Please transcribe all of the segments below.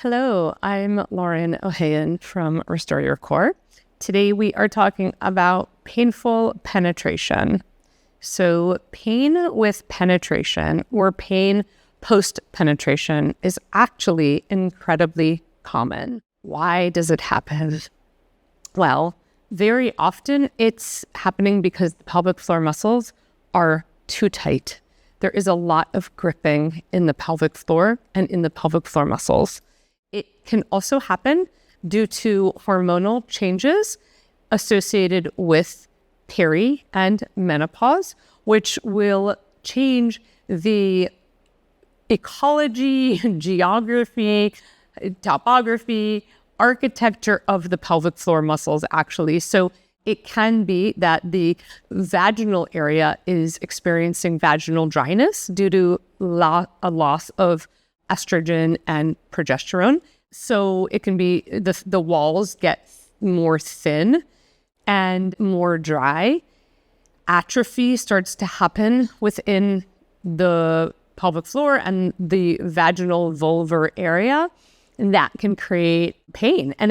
Hello, I'm Lauren Ohayon from Restore Your Core. Today we are talking about painful penetration. So pain with penetration or pain post-penetration is actually incredibly common. Why does it happen? Well, very often it's happening because the pelvic floor muscles are too tight. There is a lot of gripping in the pelvic floor and in the pelvic floor muscles. It can also happen due to hormonal changes associated with peri and menopause, which will change the ecology, geography, topography, architecture of the pelvic floor muscles, actually. So it can be that the vaginal area is experiencing vaginal dryness due to a loss of estrogen and progesterone. So it can be the walls get more thin and more dry. Atrophy starts to happen within the pelvic floor and the vaginal vulvar area, and that can create pain. And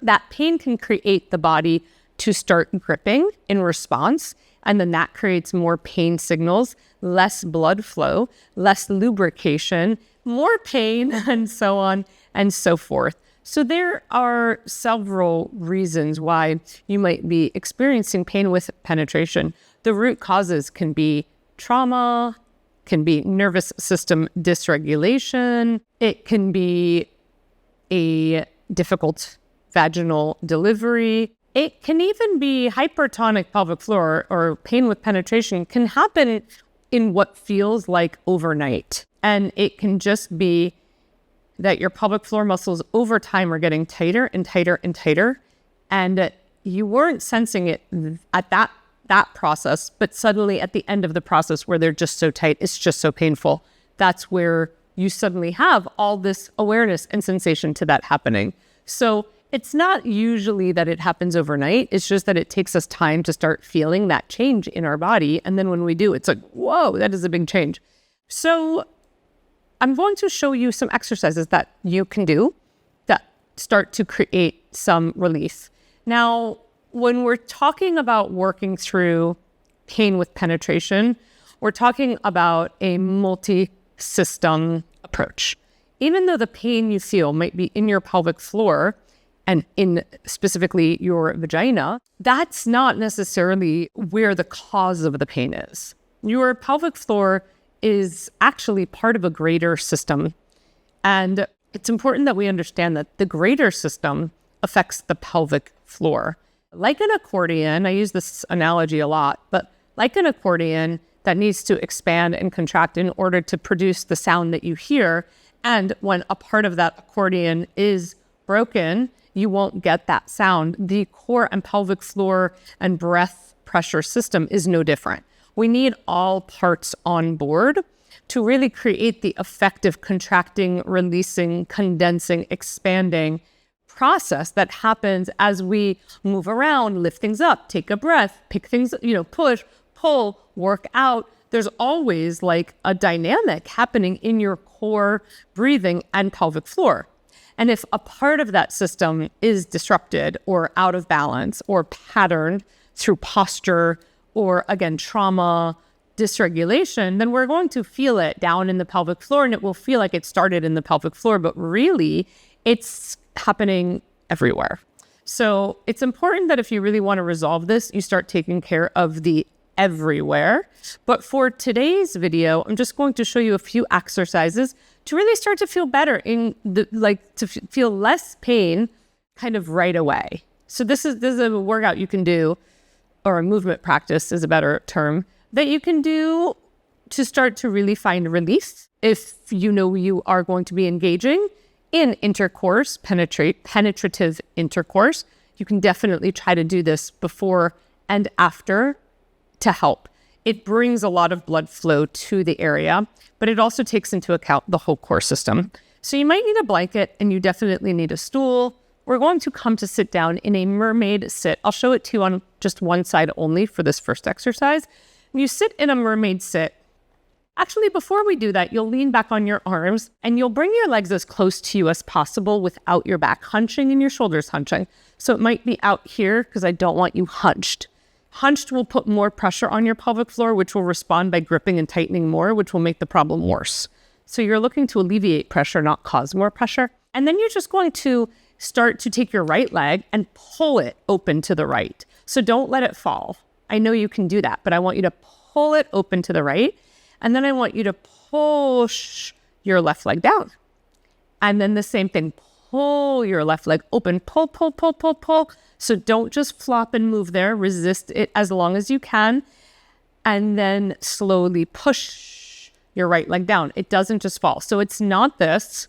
that pain can create the body to start gripping in response. And then that creates more pain signals, less blood flow, less lubrication, more pain, and so on and so forth. So there are several reasons why you might be experiencing pain with penetration. The root causes can be trauma, can be nervous system dysregulation. It can be a difficult vaginal delivery. It can even be hypertonic pelvic floor, or pain with penetration can happen in what feels like overnight. And it can just be that your pelvic floor muscles over time are getting tighter and tighter and tighter. And you weren't sensing it at that process, but suddenly at the end of the process where they're just so tight, it's just so painful. That's where you suddenly have all this awareness and sensation to that happening. So it's not usually that it happens overnight. It's just that it takes us time to start feeling that change in our body. And then when we do, it's like, whoa, that is a big change. So I'm going to show you some exercises that you can do that start to create some relief. Now, when we're talking about working through pain with penetration, we're talking about a multi-system approach. Even though the pain you feel might be in your pelvic floor and in specifically your vagina, that's not necessarily where the cause of the pain is. Your pelvic floor is actually part of a greater system. And it's important that we understand that the greater system affects the pelvic floor. Like an accordion, I use this analogy a lot, but like an accordion that needs to expand and contract in order to produce the sound that you hear. And when a part of that accordion is broken, you won't get that sound. The core and pelvic floor and breath pressure system is no different. We need all parts on board to really create the effective contracting, releasing, condensing, expanding process that happens as we move around, lift things up, take a breath, pick things, push, pull, work out. There's always like a dynamic happening in your core, breathing, and pelvic floor. And if a part of that system is disrupted or out of balance or patterned through posture or, again, trauma, dysregulation, then we're going to feel it down in the pelvic floor, and it will feel like it started in the pelvic floor, but really it's happening everywhere. So it's important that if you really want to resolve this, you start taking care of the everywhere. But for today's video, I'm just going to show you a few exercises to really start to feel better to feel less pain kind of right away. So this is a workout you can do, or a movement practice is a better term, that you can do to start to really find relief. If you know you are going to be engaging in intercourse, penetrative intercourse, you can definitely try to do this before and after to help. It brings a lot of blood flow to the area, but it also takes into account the whole core system. So you might need a blanket, and you definitely need a stool. We're going to come to sit down in a mermaid sit. I'll show it to you on just one side only for this first exercise. You sit in a mermaid sit, Actually, before we do that, you'll lean back on your arms and you'll bring your legs as close to you as possible without your back hunching and your shoulders hunching. So it might be out here because I don't want you hunched. Hunched will put more pressure on your pelvic floor, which will respond by gripping and tightening more, which will make the problem worse. So you're looking to alleviate pressure, not cause more pressure. And then you're just going to start to take your right leg and pull it open to the right. So don't let it fall. I know you can do that, but I want you to pull it open to the right. And then I want you to push your left leg down. And then the same thing, pull your left leg open, pull, pull, pull, pull, pull. So don't just flop and move there. Resist it as long as you can. And then slowly push your right leg down. It doesn't just fall. So it's not this.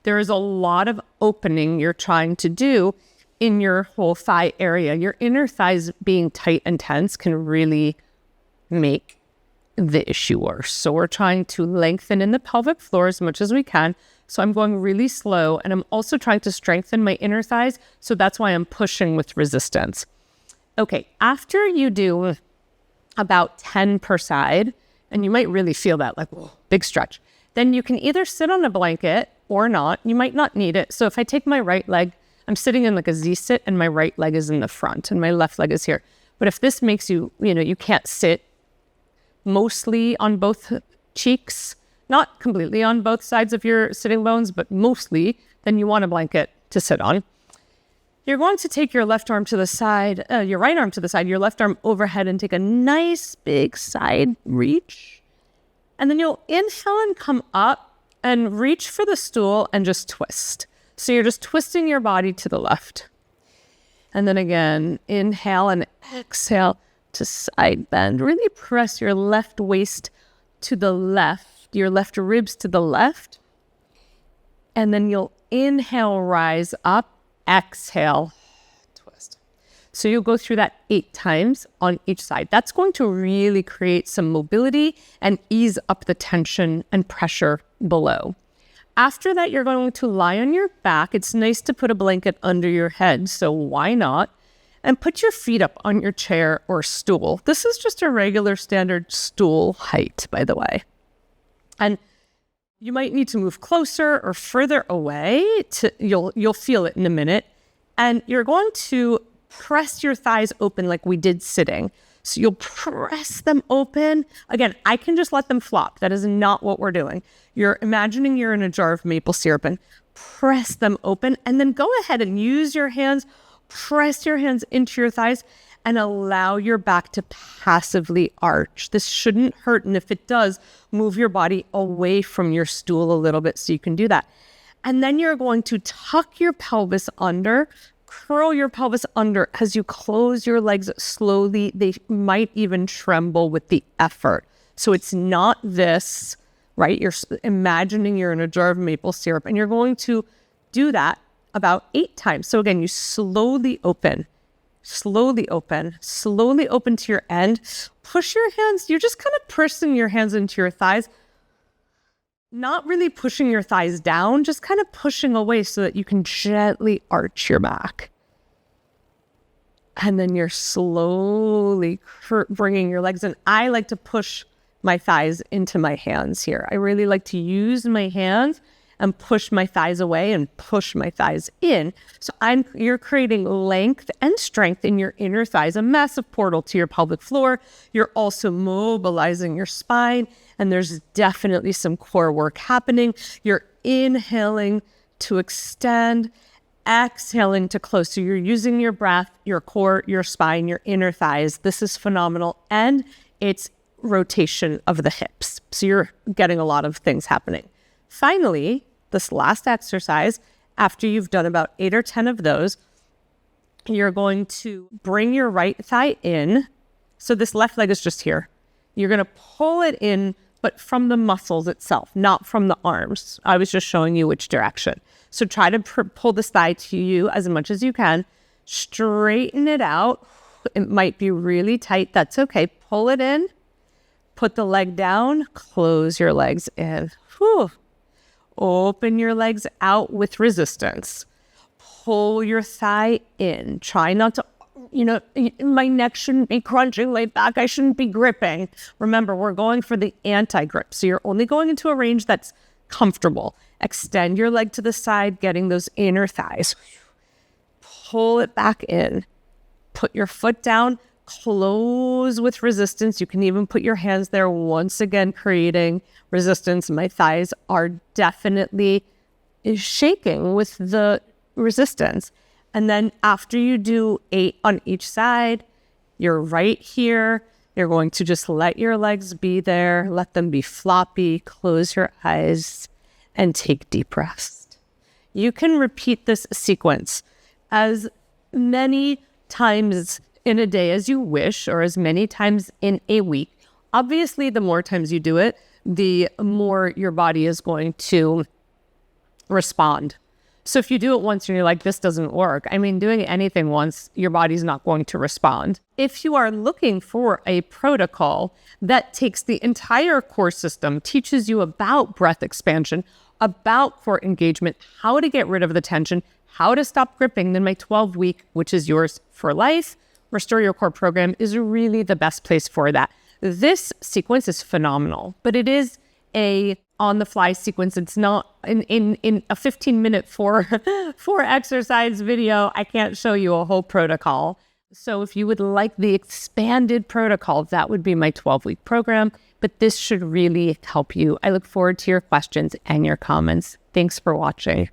There is a lot of opening you're trying to do in your whole thigh area. Your inner thighs being tight and tense can really make the issue worse. So we're trying to lengthen in the pelvic floor as much as we can. So I'm going really slow, and I'm also trying to strengthen my inner thighs. So that's why I'm pushing with resistance. Okay, after you do about 10 per side, and you might really feel that like, whoa, big stretch, then you can either sit on a blanket or not. You might not need it. So if I take my right leg, I'm sitting in like a Z-sit and my right leg is in the front and my left leg is here. But if this makes you, you can't sit mostly on both cheeks, not completely on both sides of your sitting bones, but mostly, then you want a blanket to sit on. You're going to take your left arm to the side, your right arm to the side, your left arm overhead, and take a nice big side reach. And then you'll inhale and come up and reach for the stool and just twist. So you're just twisting your body to the left. And then again, inhale and exhale to side bend. Really press your left waist to the left, your left ribs to the left. And then you'll inhale, rise up, exhale, twist. So you'll go through that 8 times on each side. That's going to really create some mobility and ease up the tension and pressure below. After that, you're going to lie on your back. It's nice to put a blanket under your head, so why not? And put your feet up on your chair or stool. This is just a regular standard stool height, by the way. And you might need to move closer or further away. You'll feel it in a minute. And you're going to press your thighs open like we did sitting. So you'll press them open. Again, I can just let them flop. That is not what we're doing. You're imagining you're in a jar of maple syrup and press them open. And then go ahead and use your hands. Press your hands into your thighs and allow your back to passively arch. This shouldn't hurt. And if it does, move your body away from your stool a little bit so you can do that. And then you're going to tuck your pelvis under, curl your pelvis under as you close your legs slowly. They might even tremble with the effort. So it's not this, right? You're imagining you're in a jar of maple syrup, and you're going to do that about 8 times. So again, you slowly open to your end. Push your hands. You're just kind of pressing your hands into your thighs, not really pushing your thighs down, just kind of pushing away so that you can gently arch your back. And then you're slowly bringing your legs in. I like to push my thighs into my hands here. I really like to use my hands and push my thighs away and push my thighs in. So you're creating length and strength in your inner thighs, a massive portal to your pelvic floor. You're also mobilizing your spine, and there's definitely some core work happening. You're inhaling to extend, exhaling to close. So you're using your breath, your core, your spine, your inner thighs. This is phenomenal. And it's rotation of the hips. So you're getting a lot of things happening. Finally, this last exercise, after you've done about 8 or 10 of those, you're going to bring your right thigh in. So this left leg is just here. You're going to pull it in, but from the muscles itself, not from the arms. I was just showing you which direction. So try to pull this thigh to you as much as you can. Straighten it out. It might be really tight. That's okay. Pull it in. Put the leg down. Close your legs in. Whew. Open your legs out with resistance. Pull your thigh in. Try not to my neck shouldn't be crunching like back. I shouldn't be gripping. Remember, we're going for the anti-grip. So you're only going into a range that's comfortable. Extend your leg to the side, getting those inner thighs. Pull it back in. Put your foot down. Close with resistance. You can even put your hands there, once again creating resistance. My thighs are definitely shaking with the resistance. And then after you do 8 on each side, you're right here. You're going to just let your legs be there. Let them be floppy. Close your eyes and take deep rest. You can repeat this sequence as many times in a day as you wish, or as many times in a week. Obviously, the more times you do it, the more your body is going to respond. So if you do it once and you're like, this doesn't work, doing anything once, your body's not going to respond. If you are looking for a protocol that takes the entire core system, teaches you about breath expansion, about core engagement, how to get rid of the tension, how to stop gripping, then my 12-week, which is yours for life, Restore Your Core program is really the best place for that. This sequence is phenomenal, but it is a on-the-fly sequence. It's not in a 15-minute four exercise video. I can't show you a whole protocol. So if you would like the expanded protocol, that would be my 12-week program, but this should really help you. I look forward to your questions and your comments. Thanks for watching.